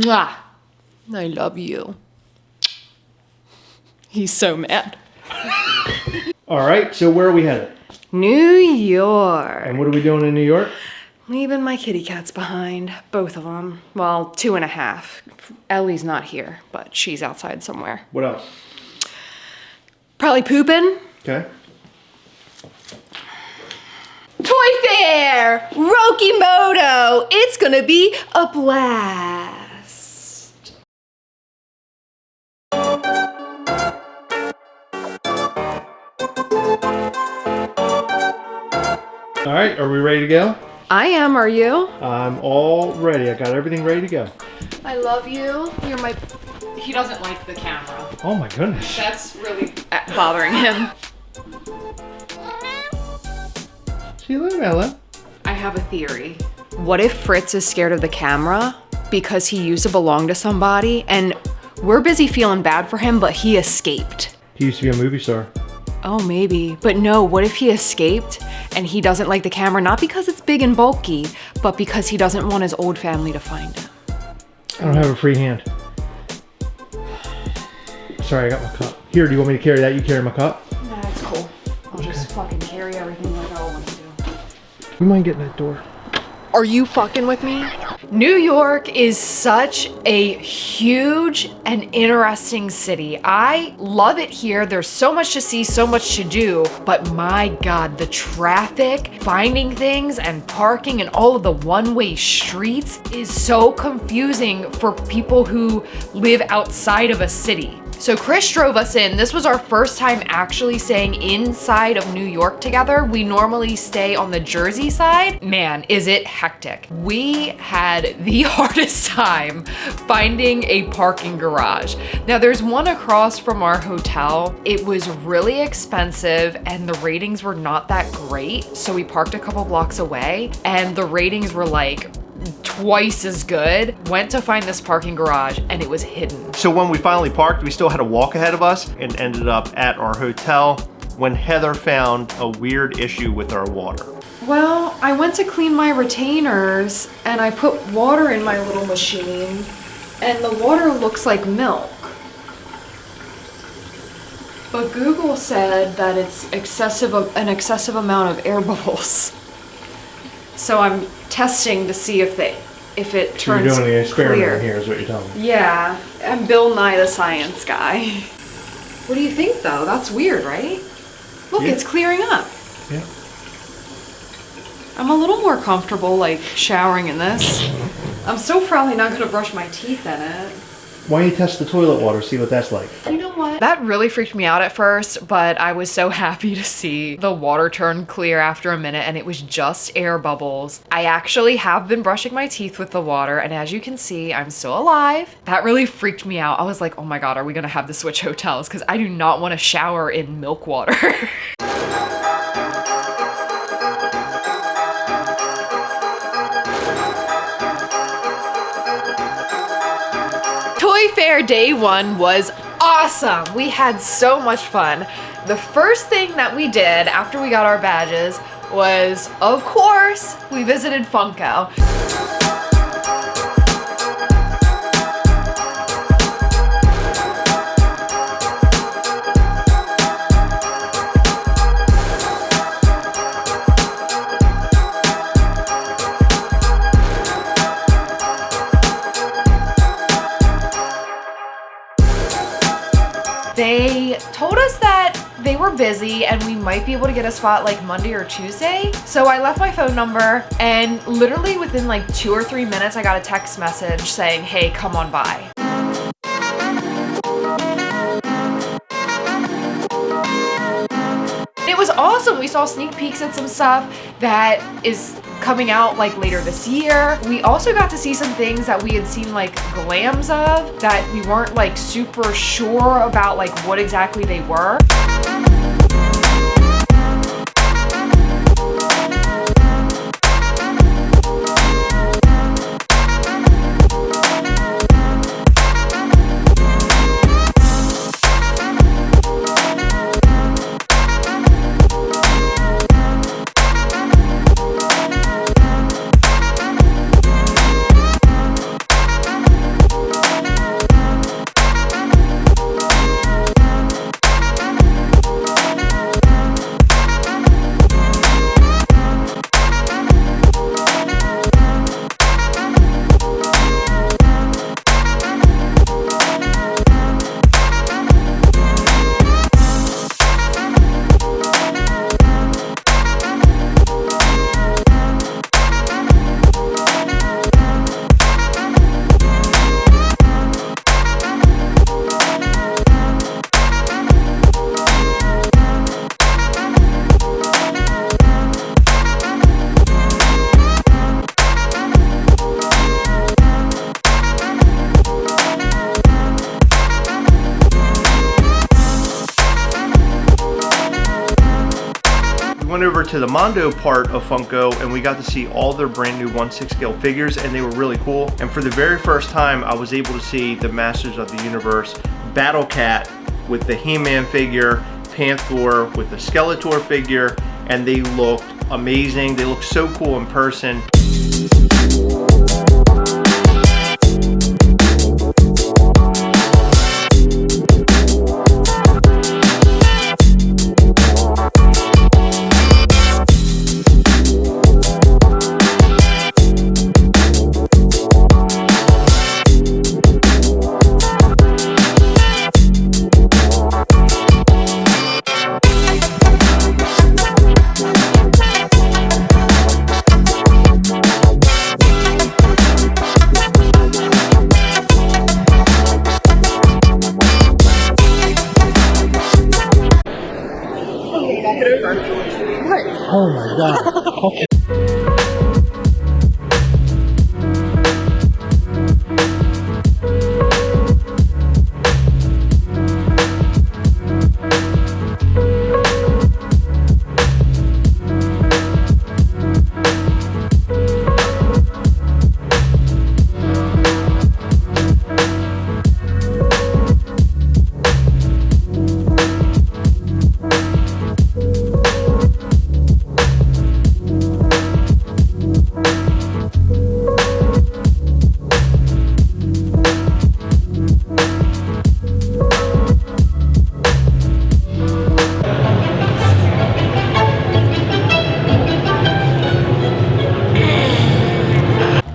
Mwah. I love you. He's so mad. All right, so where are we headed? New York. And what are we doing in New York? Leaving my kitty cats behind, both of them. Well, 2.5. Ellie's not here, but she's outside somewhere. What else? Probably pooping. Okay. Toy Fair! Roki Mondo! It's gonna be a blast. All right, are we ready to go? I am, are you? I'm all ready. I got everything ready to go. I love you. You're my... He doesn't like the camera. Oh my goodness. That's really bothering him. See you later, Ella. I have a theory. What if Fritz is scared of the camera because he used to belong to somebody and we're busy feeling bad for him, but he escaped? He used to be a movie star. Oh, maybe. But no, what if he escaped and he doesn't like the camera, not because it's big and bulky, but because he doesn't want his old family to find him? I don't have a free hand. Sorry, I got my cup. Here, do you want me to carry that? You carry my cup? Nah, it's cool. I'll just fucking carry everything like I want to do. You mind getting that door? Are you fucking with me? New York is such a huge and interesting city. I love it here. There's so much to see, so much to do, but my God, the traffic, finding things and parking and all of the one-way streets is so confusing for people who live outside of a city. So Chris drove us in. This was our first time actually staying inside of New York together. We normally stay on the Jersey side. Man, is it hectic. We had the hardest time finding a parking garage. Now there's one across from our hotel. It was really expensive and the ratings were not that great. So we parked a couple blocks away and the ratings were like twice as good. Went to find this parking garage and it was hidden. So when we finally parked, we still had a walk ahead of us and ended up at our hotel when Heather found a weird issue with our water. Well, I went to clean my retainers and I put water in my little machine and the water looks like milk. But Google said that it's an excessive amount of air bubbles. So I'm testing to see if it turns So you're doing the experiment clear. here is what you're telling me. Yeah, I'm Bill Nye the Science Guy. What do you think though? That's weird, right? Look, Yeah. it's clearing up. Yeah. I'm a little more comfortable like showering in this. I'm still probably not gonna brush my teeth in it. Why don't you test the toilet water, see what that's like? You know what? That really freaked me out at first, but I was so happy to see the water turn clear after a minute and it was just air bubbles. I actually have been brushing my teeth with the water and as you can see, I'm still alive. That really freaked me out. I was like, oh my God, are we gonna have to switch hotels? Because I do not want to shower in milk water. Toy Fair day one was awesome. We had so much fun. The first thing that we did after we got our badges was, of course, we visited Funko. They told us that they were busy and we might be able to get a spot like Monday or Tuesday. So I left my phone number and literally within like 2 or 3 minutes, I got a text message saying, hey, come on by. It was awesome. We saw sneak peeks at some stuff that is coming out like later this year. We also got to see some things that we had seen like glams of that we weren't like super sure about like what exactly they were. went over to the Mondo part of Funko and we got to see all their brand new 1/6 scale figures, and they were really cool. And for the very first time, I was able to see the Masters of the Universe Battle Cat with the He-Man figure, Panther with the Skeletor figure, and they looked amazing. They looked so cool in person. Oh my god.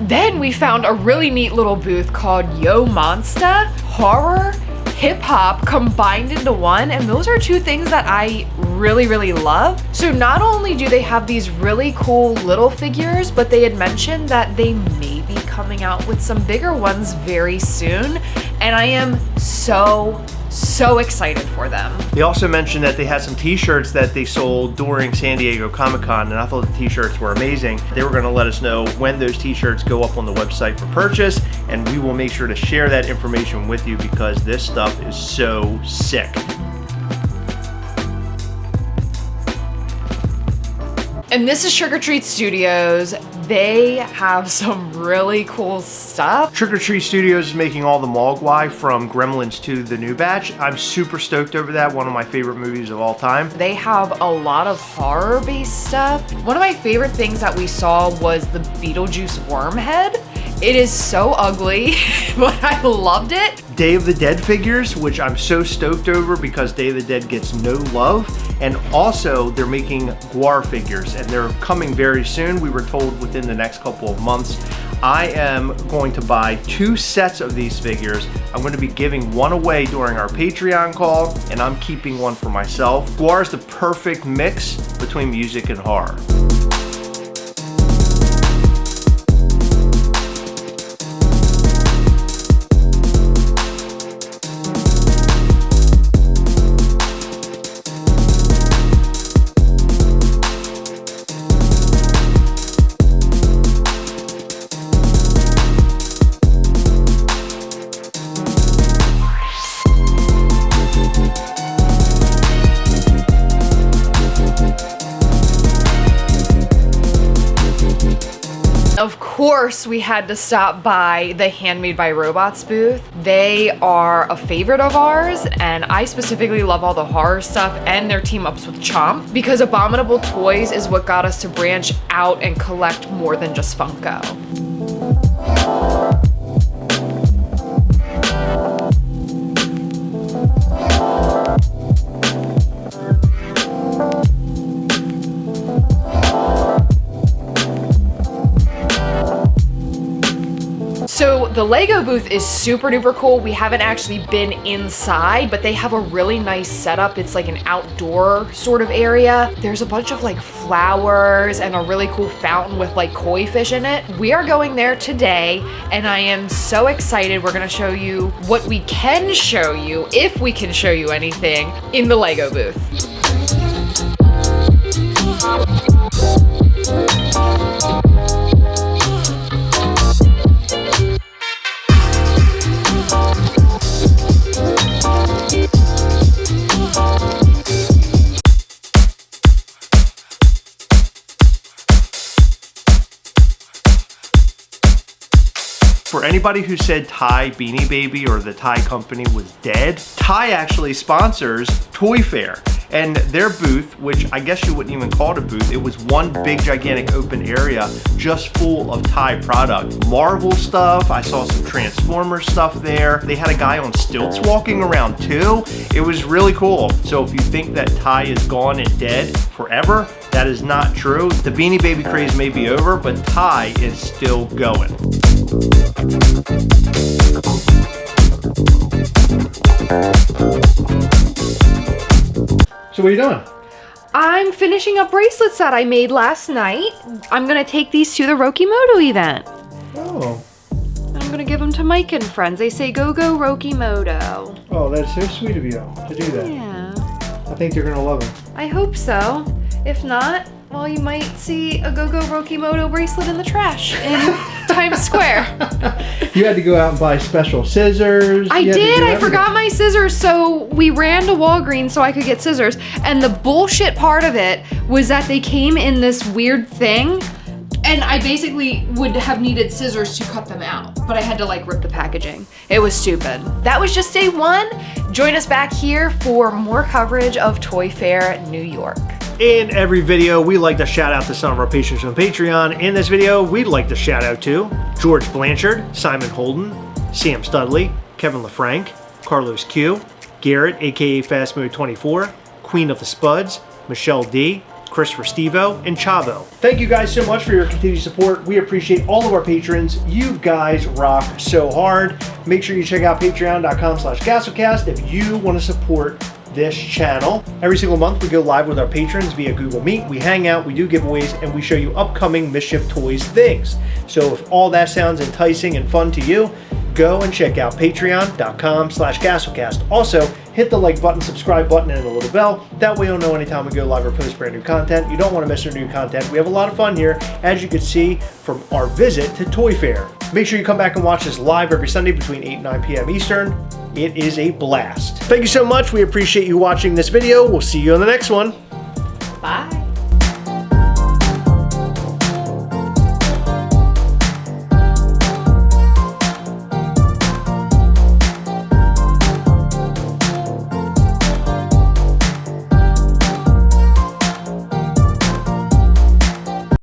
Then we found a really neat little booth called Yo Monsta, horror, hip hop combined into one, and those are two things that I really love. So not only do they have these really cool little figures, but they had mentioned that they may be coming out with some bigger ones very soon, and I am so excited for them. They also mentioned that they had some t-shirts that they sold during San Diego Comic-Con, and I thought the t-shirts were amazing. They were going to let us know when those t-shirts go up on the website for purchase, and we will make sure to share that information with you because this stuff is so sick. And this is Trick or Treat Studios. They have some really cool stuff. Trick or Treat Studios is making all the Mogwai from Gremlins 2, the new batch. I'm super stoked over that, one of my favorite movies of all time. They have a lot of horror-based stuff. One of my favorite things that we saw was the Beetlejuice worm head. It is so ugly, but I loved it. Day of the Dead figures, which I'm so stoked over because Day of the Dead gets no love. And also, they're making Gwar figures, and they're coming very soon. We were told within the next couple of months. I am going to buy 2 sets of these figures. I'm going to be giving one away during our Patreon call, and I'm keeping one for myself. Gwar is the perfect mix between music and horror. Of course, we had to stop by the Handmade by Robots booth. They are a favorite of ours, and I specifically love all the horror stuff and their team ups with Chomp because Abominable Toys is what got us to branch out and collect more than just Funko. So the Lego booth is super duper cool. We haven't actually been inside, but they have a really nice setup. It's like an outdoor sort of area. There's a bunch of like flowers and a really cool fountain with like koi fish in it. We are going there today, and I am so excited. We're gonna show you what we can show you, if we can show you anything, in the Lego booth. For anybody who said Tai Beanie Baby or the Tai company was dead, Tai actually sponsors Toy Fair. And their booth, which I guess you wouldn't even call it a booth, it was one big gigantic open area just full of Tai product. Marvel stuff, I saw some Transformer stuff there. They had a guy on stilts walking around too. It was really cool. So if you think that Tai is gone and dead forever, that is not true. The Beanie Baby craze may be over, but Tai is still going. So what are you doing? I'm finishing up bracelets that I made last night. I'm gonna take these to the Mondo event. Oh. I'm gonna give them to Mike and friends. They say, go, go, Mondo. Oh, that's so sweet of you to do that. Yeah. I think they're gonna love them. I hope so. If not, well, you might see a Go-Go Mondo bracelet in the trash in Times Square. You had to go out and buy special scissors. I did. I forgot my scissors, so we ran to Walgreens so I could get scissors. And the bullshit part of it was that they came in this weird thing, and I basically would have needed scissors to cut them out, but I had to like rip the packaging. It was stupid. That was just day one. Join us back here for more coverage of Toy Fair New York. In every video, we like to shout out to some of our patrons on Patreon. In this video, we'd like to shout out to George Blanchard, Simon Holden, Sam Studley, Kevin LaFranc, Carlos Q, Garrett, aka Fast Mode 24, Queen of the Spuds, Michelle D, Christopher Stevo, and Chavo. Thank you guys so much for your continued support. We appreciate all of our patrons. You guys rock so hard. Make sure you check out patreon.com/Gastlecast if you want to support this channel. Every single month we go live with our patrons via Google Meet. We hang out, we do giveaways, and we show you upcoming Mischief Toys things. So if all that sounds enticing and fun to you, go and check out patreon.com/Gastlecast. Also, hit the like button, subscribe button, and the little bell. That way you'll know anytime we go live or post brand new content. You don't want to miss our new content. We have a lot of fun here, as you can see from our visit to Toy Fair. Make sure you come back and watch us live every Sunday between 8 and 9 p.m. Eastern. It is a blast. Thank you so much. We appreciate you watching this video. We'll see you on the next one.